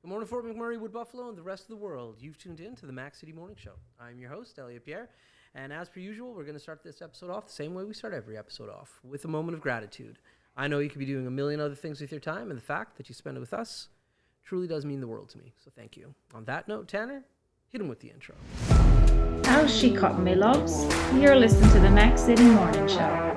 Good morning, Fort McMurray, Wood Buffalo, and the rest of the world. You've tuned in to the Mac City Morning Show. I'm your host, Elliot Pierre, and as per usual, we're going to start this episode off the same way we start every episode off, with a moment of gratitude. I know you could be doing a million other things with your time, and the fact that you spend it with us truly does mean the world to me, so thank you. On that note, Tanner, hit him with the intro. How's she cutting me, loves? You're listening to the Mac City Morning Show.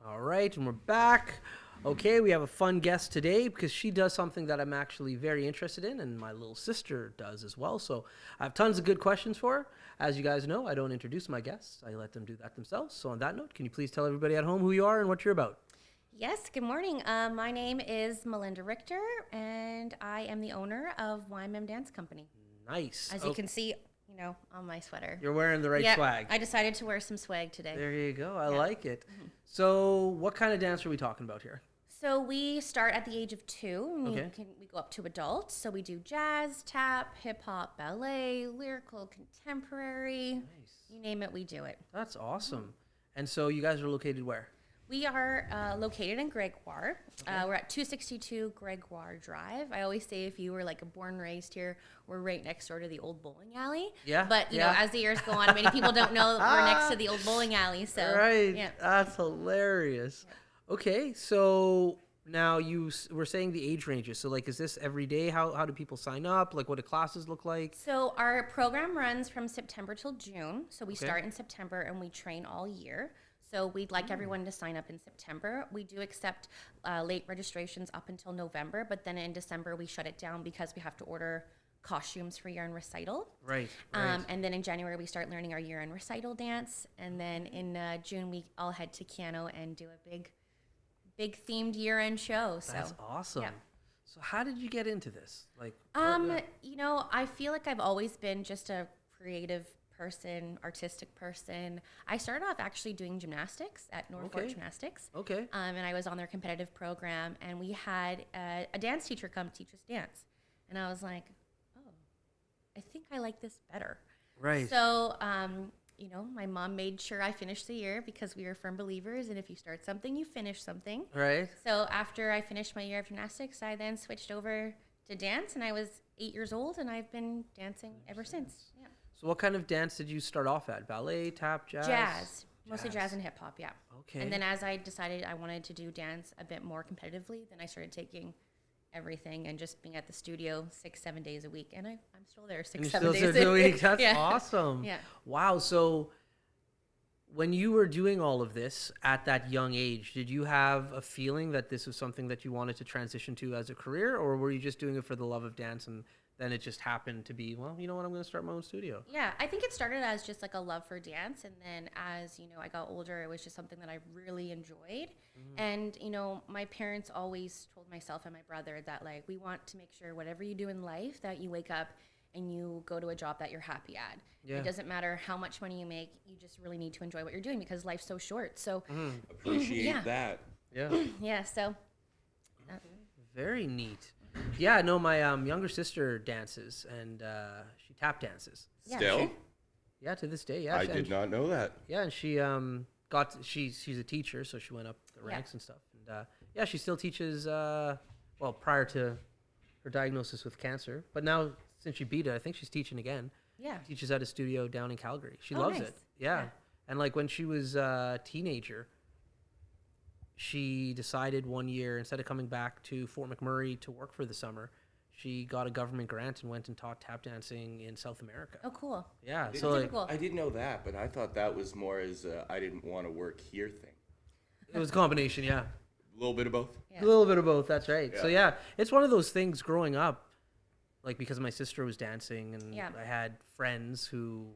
All right, and we're back. Okay, we have a fun guest today because she does something that I'm actually very interested in, and my little sister does as well. So I have tons of good questions for her. As you guys know, I don't introduce my guests. I let them do that themselves. So on that note, can you please tell everybody at home who you are and what you're about? Yes, good morning. My name is Malinda Richter, and I am the owner of YMM Dance Company. Nice. As you can see, on my sweater. You're wearing the right swag. I decided to wear some swag today. There you go. I like it. Mm-hmm. So what kind of dance are we talking about here? So we start at the age of 2. And Okay. we go up to adults. So we do jazz, tap, hip-hop, ballet, lyrical, contemporary. Nice. You name it, we do it. That's awesome. And so you guys are located where? We are located in Gregoire. Okay. We're at 262 Gregoire Drive. I always say if you were like born and raised here, we're right next door to the old bowling alley. Yeah. But, you know, as the years go on, many people don't know we're next to the old bowling alley. So, right. Yeah. That's hilarious. Yeah. Okay. So now were saying the age ranges. So, like, is this every day? How do people sign up? Like, what do classes look like? So our program runs from September till June. So we start in September and we train all year. So we'd like everyone to sign up in September. We do accept late registrations up until November, but then in December we shut it down because we have to order costumes for year-end recital. Right. And then in January we start learning our year-end recital dance, and then in June we all head to Kano and do a big themed year-end show. That's awesome. Yeah. So how did you get into this? Like, I feel like I've always been just a creative person, artistic person. I started off actually doing gymnastics at Norfolk Gymnastics. Okay. And I was on their competitive program, and we had a dance teacher come teach us dance. And I was like, oh, I think I like this better. Right. So, my mom made sure I finished the year because we were firm believers, and if you start something, you finish something. Right. So after I finished my year of gymnastics, I then switched over to dance, and I was 8 years old, and I've been dancing ever since. Yeah. So what kind of dance did you start off at? Ballet, tap, jazz? Jazz. Mostly jazz and hip-hop, yeah. Okay. And then as I decided I wanted to do dance a bit more competitively, then I started taking everything and just being at the studio 6-7 days a week. And I'm still there 6-7 days a week. That's awesome. Yeah. Wow. So when you were doing all of this at that young age, did you have a feeling that this was something that you wanted to transition to as a career, or were you just doing it for the love of dance and then it just happened to be, well, you know what, I'm going to start my own studio? Yeah, I think it started as just like a love for dance. And then as, I got older, it was just something that I really enjoyed. Mm-hmm. And, my parents always told myself and my brother that, like, we want to make sure whatever you do in life that you wake up and you go to a job that you're happy at. Yeah. It doesn't matter how much money you make. You just really need to enjoy what you're doing because life's so short. So appreciate that. Yeah. Yeah. So very neat. Yeah, no, my younger sister dances, and she tap dances. Still? Yeah, to this day, yeah. I did not know that. Yeah, and she she's a teacher, so she went up the ranks and stuff. And she still teaches, prior to her diagnosis with cancer. But now, since she beat it, I think she's teaching again. Yeah. Teaches at a studio down in Calgary. She loves it. Yeah. And like when she was a teenager, she decided one year, instead of coming back to Fort McMurray to work for the summer, she got a government grant and went and taught tap dancing in South America. Oh, cool. Yeah. I didn't know that, but I thought that was more as I didn't want to work here thing. It was a combination, yeah. A little bit of both? Yeah. A little bit of both, that's right. Yeah. So, yeah, it's one of those things growing up, like because my sister was dancing and I had friends who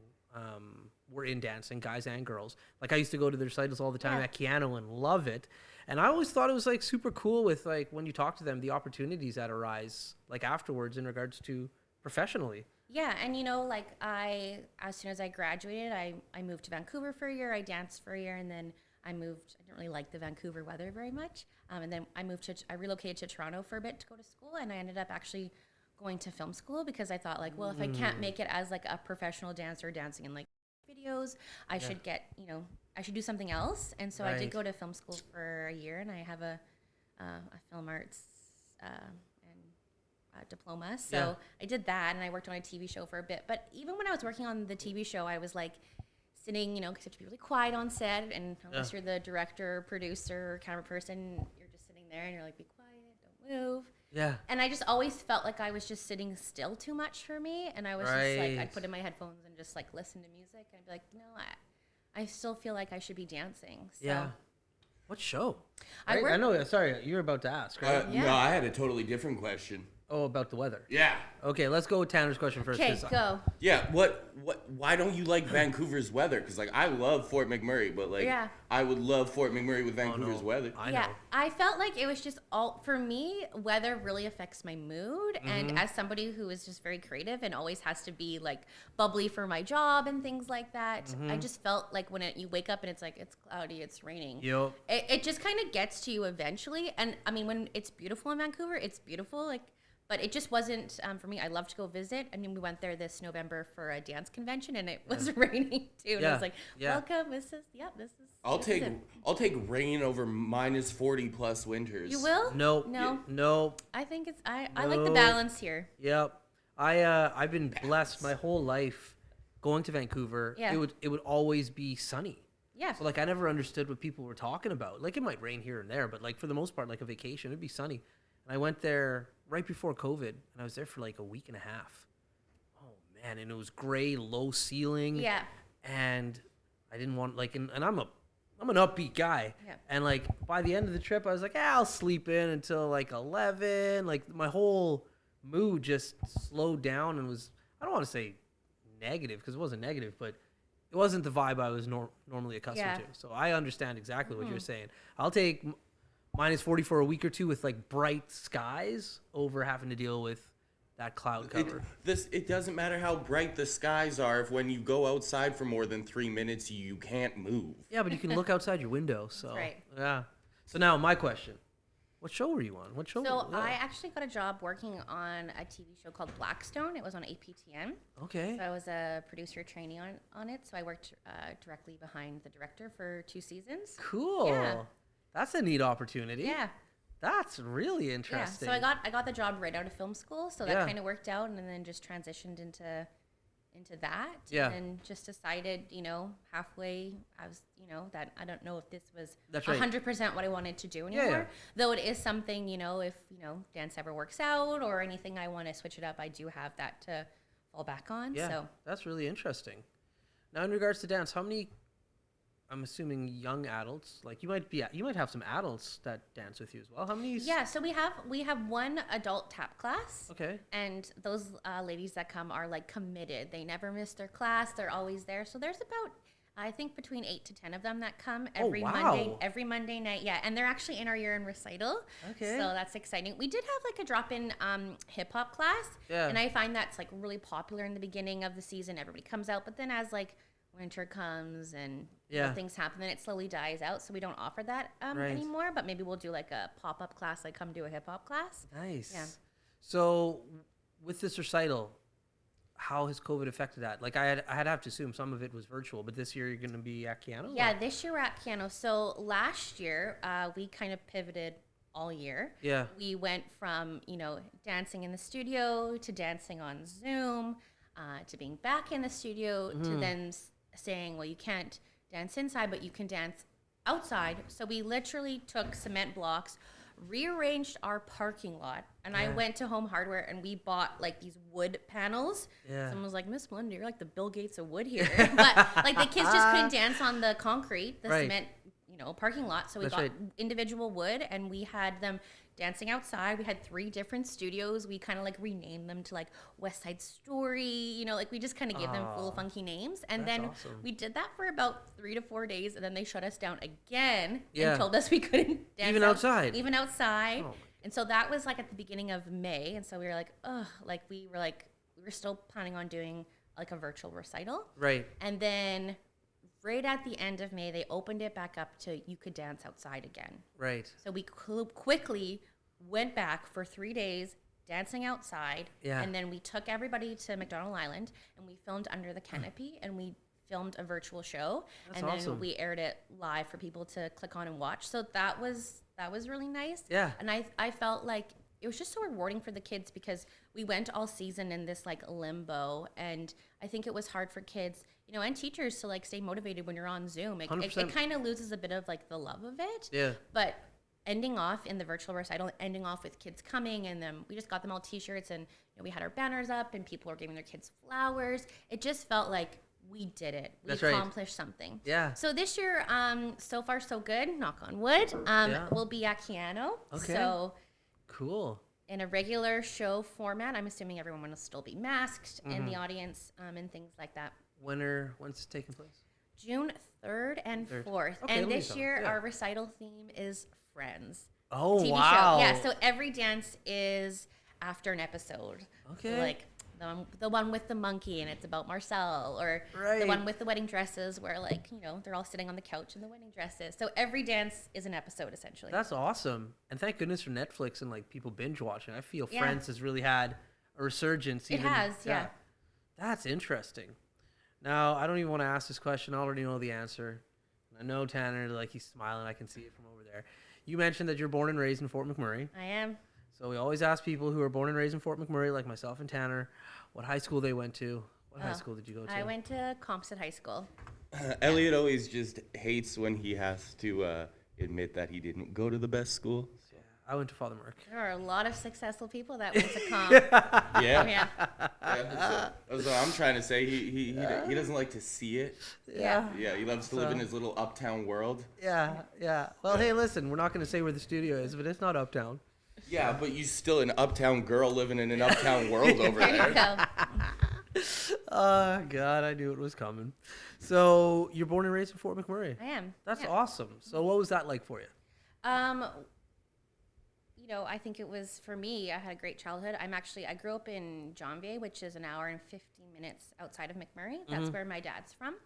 were in dancing, guys and girls. Like I used to go to the recitals all the time at Keanu and love it. And I always thought it was like super cool with like when you talk to them, the opportunities that arise like afterwards in regards to professionally. Yeah, and as soon as I graduated, I moved to Vancouver for a year. I danced for a year, and then I moved. I didn't really like the Vancouver weather very much, and then I relocated to Toronto for a bit to go to school, and I ended up actually going to film school because I thought like, well, if I can't make it as like a professional dancer dancing in like videos, I should get I should do something else. And so I did go to film school for a year, and I have a a film arts and diploma. So I did that, and I worked on a TV show for a bit. But even when I was working on the TV show, I was like sitting, because you have to be really quiet on set, and unless you're the director, producer, camera person, you're just sitting there, and you're like, be quiet, don't move. Yeah. And I just always felt like I was just sitting still too much for me, and I was just like, I'd put in my headphones and just like listen to music, and I'd be like, no, I still feel like I should be dancing. So. Yeah. What show? I know. Sorry, you were about to ask, right? No, I had a totally different question. Oh, about the weather. Yeah. Okay, let's go with Tanner's question first. Okay, go. Yeah, why don't you like Vancouver's weather? Because, like, I love Fort McMurray, but, like, I would love Fort McMurray with Vancouver's weather. I know. I felt like it was just for me, weather really affects my mood. And as somebody who is just very creative and always has to be, like, bubbly for my job and things like that, I just felt like when you wake up and it's like, it's cloudy, it's raining. Yep. It just kind of gets to you eventually. And, I mean, when it's beautiful in Vancouver, it's beautiful, like, but it just wasn't for me. I love to go visit. I mean, we went there this November for a dance convention, and it was raining too. And I was like, "Welcome, this is." I'll take rain over minus 40 plus winters. You will? No. I think it's. I like the balance here. Yep. I've been blessed my whole life going to Vancouver. Yeah. It would always be sunny. Yeah. So like I never understood what people were talking about. Like it might rain here and there, but like for the most part, like a vacation, it'd be sunny. And I went there right before COVID, and I was there for like a week and a half. Oh man, and it was gray, low ceiling. Yeah. And I didn't want and I'm an upbeat guy. Yeah. And like by the end of the trip, I was like, I'll sleep in until like 11. Like my whole mood just slowed down and was, I don't want to say negative because it wasn't negative, but it wasn't the vibe I was normally accustomed to. So I understand exactly what you're saying. I'll take minus 40 for a week or two with like bright skies over having to deal with that cloud cover. It doesn't matter how bright the skies are if when you go outside for more than 3 minutes you can't move. Yeah, but you can look outside your window. So That's right. Yeah. So now my question: what show were you on? So I actually got a job working on a TV show called Blackstone. It was on APTN. Okay. So I was a producer trainee on it. So I worked directly behind the director for 2 seasons. Cool. Yeah. That's a neat opportunity. Yeah. That's really interesting. Yeah. So I got the job right out of film school. So that kind of worked out, and then just transitioned into that. Yeah. And just decided, halfway, I was, that I don't know if this was That's right. 100% what I wanted to do anymore. Yeah. Though it is something, if, dance ever works out or anything, I want to switch it up. I do have that to fall back on. Yeah. So That's really interesting. Now, in regards to dance, how many, I'm assuming young adults, like you might have some adults that dance with you as well. How many? Yeah, so we have one adult tap class. Okay. And those ladies that come are like committed. They never miss their class. They're always there. So there's about, I think, between 8 to 10 of them that come every Monday night. Yeah, and they're actually in our year-end recital. Okay. So that's exciting. We did have like a drop-in hip hop class. Yeah. And I find that's like really popular in the beginning of the season. Everybody comes out, but then as like winter comes and things happen, then it slowly dies out. So we don't offer that anymore. But maybe we'll do like a pop-up class, like come do a hip-hop class. Nice. Yeah. So with this recital, how has COVID affected that? Like I'd have to assume some of it was virtual, but this year you're going to be at Keanu? Yeah, this year we're at Keanu. So last year we kind of pivoted all year. Yeah. We went from, dancing in the studio to dancing on Zoom to being back in the studio to then saying, well, you can't dance inside, but you can dance outside. So we literally took cement blocks, rearranged our parking lot, and I went to Home Hardware and we bought like these wood panels. Yeah. Someone was like, Miss Malinda, you're like the Bill Gates of wood here. But like the kids just couldn't dance on the concrete, the cement, parking lot. So we got individual wood and we had them dancing outside. We had 3 different studios. We kind of like renamed them to like West Side Story, like we just kind of gave them cool, funky names. And then we did that for about 3 to 4 days, and then they shut us down again and told us we couldn't dance even outside. Even outside. Oh. And so that was like at the beginning of May. And so we were like, we were still planning on doing like a virtual recital. Right. And then right at the end of May, they opened it back up to you could dance outside again. Right. So we quickly went back for 3 days dancing outside. Yeah. And then we took everybody to McDonald Island and we filmed under the canopy and we filmed a virtual show. That's and then awesome. we aired it live for people to click on and watch. So that was really nice. Yeah. And I felt like it was just so rewarding for the kids because we went all season in this like limbo, and I think it was hard for kids, you know, and teachers to like stay motivated when you're on Zoom. It kind of loses a bit of like the love of it. Yeah. But ending off in the virtual recital, ending off with kids coming, and then we just got them all T-shirts, and you know, we had our banners up, and people were giving their kids flowers. It just felt like we did it. We accomplished something. Yeah. So this year, so far so good. Knock on wood. We'll be at Keanu. Okay. So cool. in a regular show format, I'm assuming everyone will still be masked in the audience and things like that. When's it taking place? June 3rd and 4th. Okay, And this year, our recital theme is Friends. Oh, TV wow. show. Yeah, so every dance is after an episode. Okay. So like the one with the monkey, and it's about Marcel, or the one with the wedding dresses where, like, you know, they're all sitting on the couch in the wedding dresses. So every dance is an episode, essentially. That's awesome. And thank goodness for Netflix and like people binge watching. I feel Friends has really had a resurgence. It has, yeah. That's interesting. Now, I don't even want to ask this question. I already know the answer. I know Tanner, like, he's smiling. I can see it from over there. You mentioned that you're born and raised in Fort McMurray. I am. So we always ask people who are born and raised in Fort McMurray, like myself and Tanner, what high school they went to. What high school did you go to? I went to Compton High School. Elliot always just hates when he has to admit that he didn't go to the best school. Yeah, I went to Father Mark. There are a lot of successful people that went to Comp. Yeah. That's what I'm trying to say. He doesn't like to see it. Yeah. Yeah, he loves to live in his little uptown world. Yeah. Well, hey, listen, we're not going to say where the studio is, but it's not uptown. Yeah, but you're still an uptown girl living in an uptown world over There there. you go. Oh, God, I knew it was coming. So you're born and raised in Fort McMurray. I am. That's awesome. So what was that like for you? You know, I think it was, for me, I had a great childhood. I grew up in Jonvier, which is an hour and 15 minutes outside of McMurray. That's where my dad's from.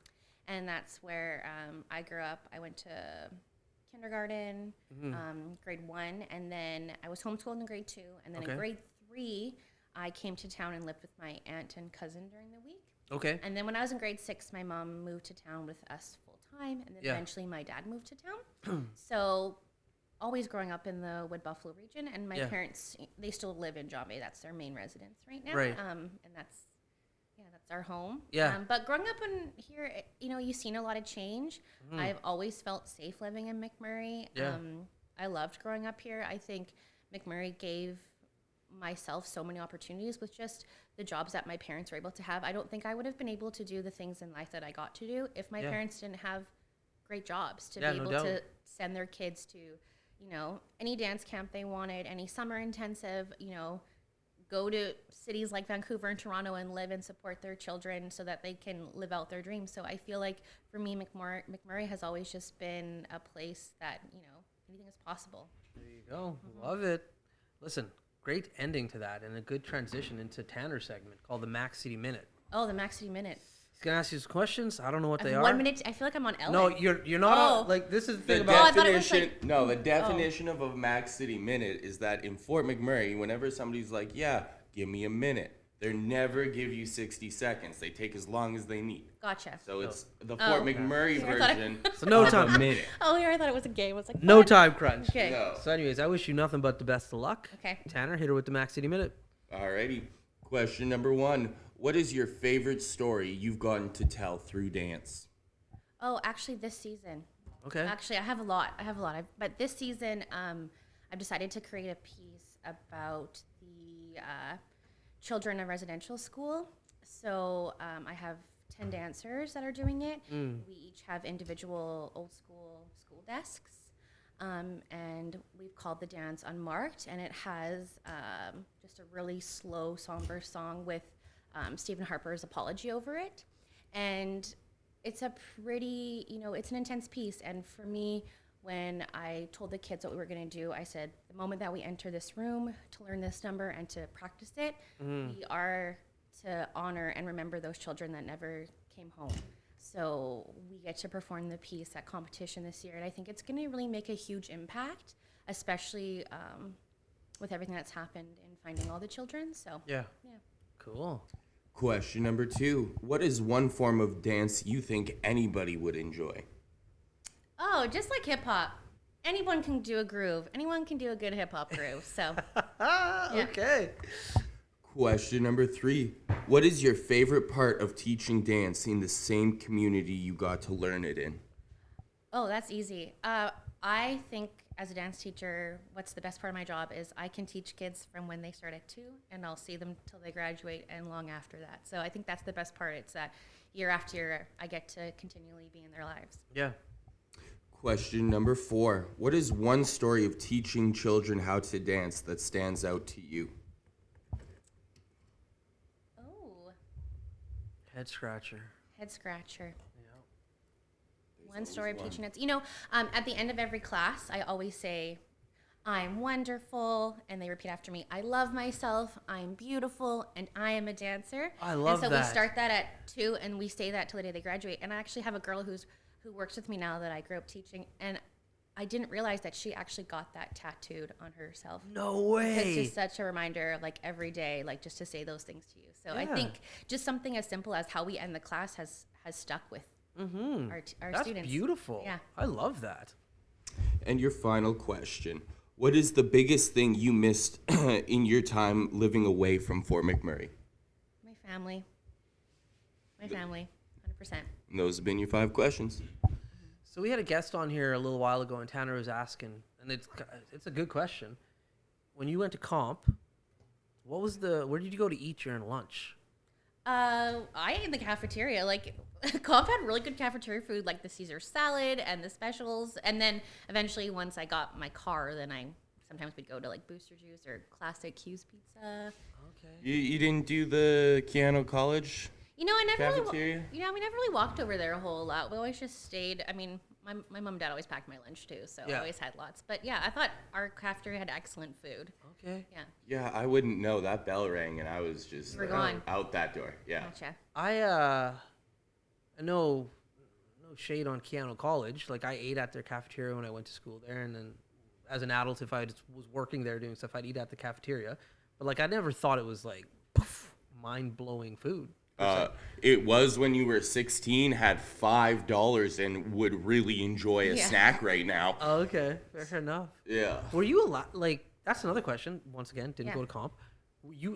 And that's where I grew up. I went to kindergarten, grade 1, and then I was homeschooled in grade 2. And then in grade 3, I came to town and lived with my aunt and cousin during the week. Okay. And then when I was in grade 6, my mom moved to town with us full time. And then eventually my dad moved to town. So always growing up in the Wood Buffalo region, and my parents, they still live in Jonvier. That's their main residence right now. Right. And that's our home. Yeah. But growing up in here, you know, you've seen a lot of change. I've always felt safe living in McMurray. Yeah. I loved growing up here. I think McMurray gave myself so many opportunities with just the jobs that my parents were able to have. I don't think I would have been able to do the things in life that I got to do if my parents didn't have great jobs to be able to send their kids to, you know, any dance camp they wanted, any summer intensive, you know, go to cities like Vancouver and Toronto and live and support their children so that they can live out their dreams. So I feel like for me, McMurray has always just been a place that, you know, anything is possible. There you go. Love it. Listen, great ending to that and a good transition into Tanner's segment called the Mac City Minute. Oh, the Mac City Minute. He's going to ask you some questions. I don't know what they are. 1 minute. I feel like I'm on Ellen. No, you're not. Like, this is the thing The about definition. The definition of a Mac City Minute is that in Fort McMurray, whenever somebody's like, "Yeah, give me a minute," they never give you 60 seconds. They take as long as they need. Gotcha. So it's the Fort McMurray version So no of time. a minute. Oh, here I thought it was a game. I was like, No what? time crunch. Okay. No. So anyways, I wish you nothing but the best of luck. Okay. Tanner, hit her with the Mac City Minute. Alrighty. Question number 1. What is your favorite story you've gotten to tell through dance? Oh, actually, this season. Okay. Actually, I have a lot. But this season, I've decided to create a piece about the children in residential school. So I have 10 dancers that are doing it. We each have individual old school desks. And we've called the dance Unmarked, and it has just a really slow, somber song with Stephen Harper's apology over it. And it's a pretty, you know, it's an intense piece. And for me, when I told the kids what we were going to do, I said, the moment that we enter this room to learn this number and to practice it, we are to honor and remember those children that never came home. So we get to perform the piece at competition this year, and I think it's going to really make a huge impact, especially with everything that's happened in finding all the children. So Yeah. Cool. Question number 2. What is one form of dance you think anybody would enjoy? Oh, just like hip hop. Anyone can do a groove. Anyone can do a good hip hop groove. So, yeah. Okay. Question number 3. What is your favorite part of teaching dance in the same community you got to learn it in? Oh, that's easy. I think as a dance teacher, what's the best part of my job is I can teach kids from when they start at 2, and I'll see them till they graduate and long after that. So I think that's the best part. It's that year after year, I get to continually be in their lives. Yeah. Question number 4. What is one story of teaching children how to dance that stands out to you? Oh, Head scratcher. head scratcher. Yeah. One story of teaching it. At the end of every class, I always say, I'm wonderful, and they repeat after me, I love myself, I'm beautiful, and I am a dancer. I love that. And so that. we start that at 2, and we say that till the day they graduate. And I actually have a girl who works with me now that I grew up teaching, and I didn't realize that she actually got that tattooed on herself. No way. It's just such a reminder, like every day, like just to say those things to you. So I think just something as simple as how we end the class has stuck with our That's students. beautiful. Yeah. I love that. And your final question. What is the biggest thing you missed in your time living away from Fort McMurray? My family. 100%. And those have been your 5 questions. So we had a guest on here a little while ago, and Tanner was asking, and it's a good question. When you went to comp, where did you go to eat during lunch? I ate in the cafeteria. Like, Comp had really good cafeteria food, like the Caesar salad and the specials. And then eventually, once I got my car, then sometimes we'd go to like Booster Juice or Classic Q's Pizza. Okay. You didn't do the Keanu College I never cafeteria? we never really walked over there a whole lot. We always just stayed. I mean, my mom and dad always packed my lunch too, so I always had lots. But yeah, I thought our cafeteria had excellent food. Okay. Yeah. Yeah, I wouldn't know. That bell rang and I was just We're gone. out that door. Yeah. Gotcha. I know no shade on Keanu College. Like, I ate at their cafeteria when I went to school there, and then as an adult, if I was working there doing stuff, I'd eat at the cafeteria. But like, I never thought it was like mind-blowing food. It was when you were 16, had $5, and would really enjoy a snack right now. Oh, okay. Fair enough. Yeah. Were you allowed, like, that's another question, once again, didn't go to comp.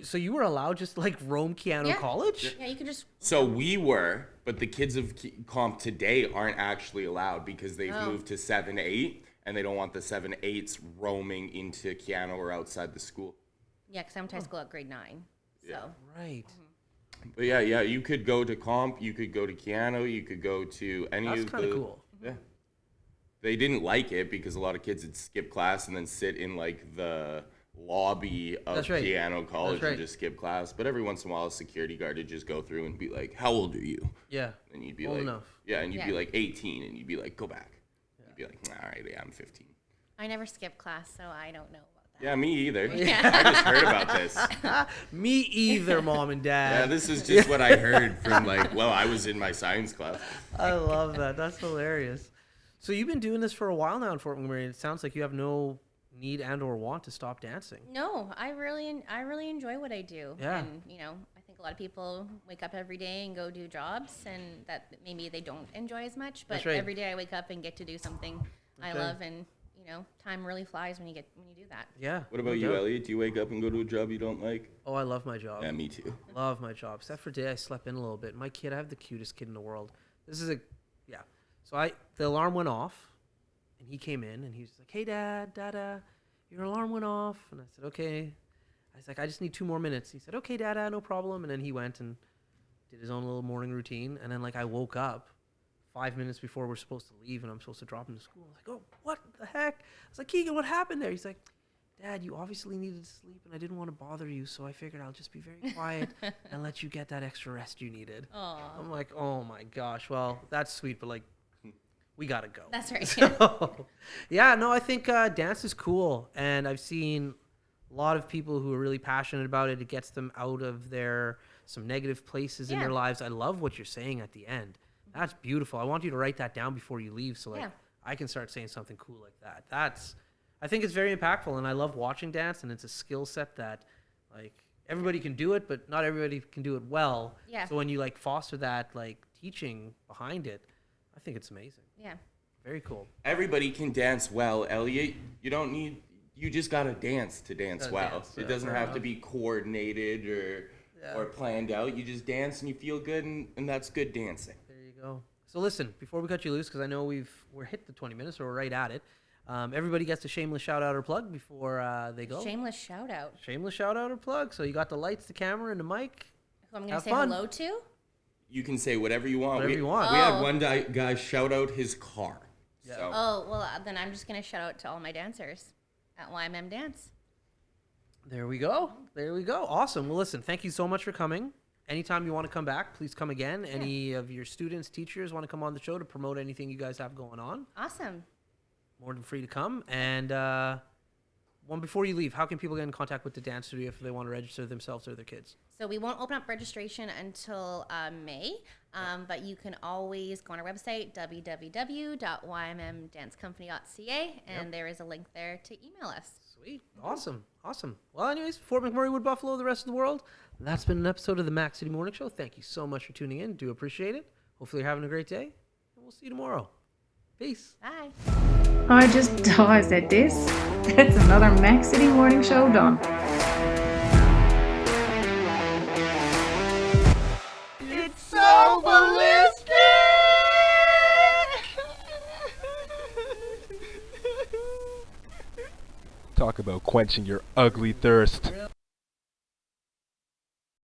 So you were allowed just like roam Keanu College? Yeah, you could just. So we were, but the kids of comp today aren't actually allowed because they've moved to 7-8, and they don't want the 7-8s roaming into Keanu or outside the school. Yeah, because I went to high school at grade 9. So. Yeah. Right. But yeah, you could go to comp, you could go to Keanu, you could go to any That's of the... kind of cool. Yeah. They didn't like it because a lot of kids would skip class and then sit in like the lobby of Keanu College and just skip class. But every once in a while, a security guard would just go through and be like, "How old are you?" Yeah. And you'd be old like, enough. "Yeah," and you'd be like 18, and you'd be like, "Go back." You'd be like, "All right, yeah, I'm 15." I never skipped class, so I don't know about that. Yeah, me either. Yeah. I just heard about this. Me either, Mom and Dad. Yeah, this is just what I heard from I was in my science class. I love that. That's hilarious. So you've been doing this for a while now in Fort McMurray. It sounds like you have no need and or want to stop dancing. No, I really enjoy what I do. Yeah. And, I think a lot of people wake up every day and go do jobs, and that maybe they don't enjoy as much. But every day I wake up and get to do something I love, and, time really flies when you do that. Yeah. What about you, Elliot? Do you wake up and go to a job you don't like? Oh, I love my job. Yeah, me too. Love my job. Except for today, I slept in a little bit. My kid, I have the cutest kid in the world. So the alarm went off, and he came in, and he was like, "Hey, Dada, your alarm went off." And I said, "Okay." I was like, "I just need 2 more minutes." He said, "Okay, Dada, no problem." And then he went and did his own little morning routine. And then I woke up 5 minutes before we're supposed to leave, and I'm supposed to drop him to school. I was like, "Oh, what the heck?" I was like, "Keegan, what happened there?" He's like, "Dad, you obviously needed to sleep, and I didn't want to bother you, so I figured I'll just be very quiet and let you get that extra rest you needed." Aww. I'm like, "Oh my gosh, well, that's sweet, but we gotta go." That's right. So, I think dance is cool, and I've seen a lot of people who are really passionate about it. It gets them out of some negative places in their lives. I love what you're saying at the end. That's beautiful. I want you to write that down before you leave, so I can start saying something cool like that. I think it's very impactful, and I love watching dance, and it's a skill set that everybody can do it, but not everybody can do it well. Yeah. So when you like foster that like teaching behind it, I think it's amazing. Yeah. Very cool. Everybody can dance well, Elliot. You just gotta dance to dance well. Dance, it doesn't have to be coordinated or planned out. You just dance and you feel good, and that's good dancing. There you go. So listen, before we cut you loose, because I know we're hit the 20 minutes, or we're right at it. Everybody gets a shameless shout out or plug before they go. Shameless shout out. Shameless shout out or plug. So you got the lights, the camera, and the mic. Who I'm gonna say hello to? You can say whatever you want. Whatever you want. We had one guy shout out his car. Yeah. So. Oh, well, then I'm just going to shout out to all my dancers at YMM Dance. There we go. There we go. Awesome. Well, listen, thank you so much for coming. Anytime you want to come back, please come again. Yeah. Any of your students, teachers want to come on the show to promote anything you guys have going on? Awesome. More than free to come. And one before you leave, how can people get in contact with the dance studio if they want to register themselves or their kids? So we won't open up registration until May, but you can always go on our website, www.ymmdancecompany.ca, and there is a link there to email us. Sweet. Awesome. Awesome. Well, anyways, Fort McMurray, Wood Buffalo, the rest of the world, that's been an episode of the Mac City Morning Show. Thank you so much for tuning in. Do appreciate it. Hopefully you're having a great day, and we'll see you tomorrow. Peace. Bye. I just dies at this. That's another Mac City Morning Show done. It's so ballistic! Talk about quenching your ugly thirst.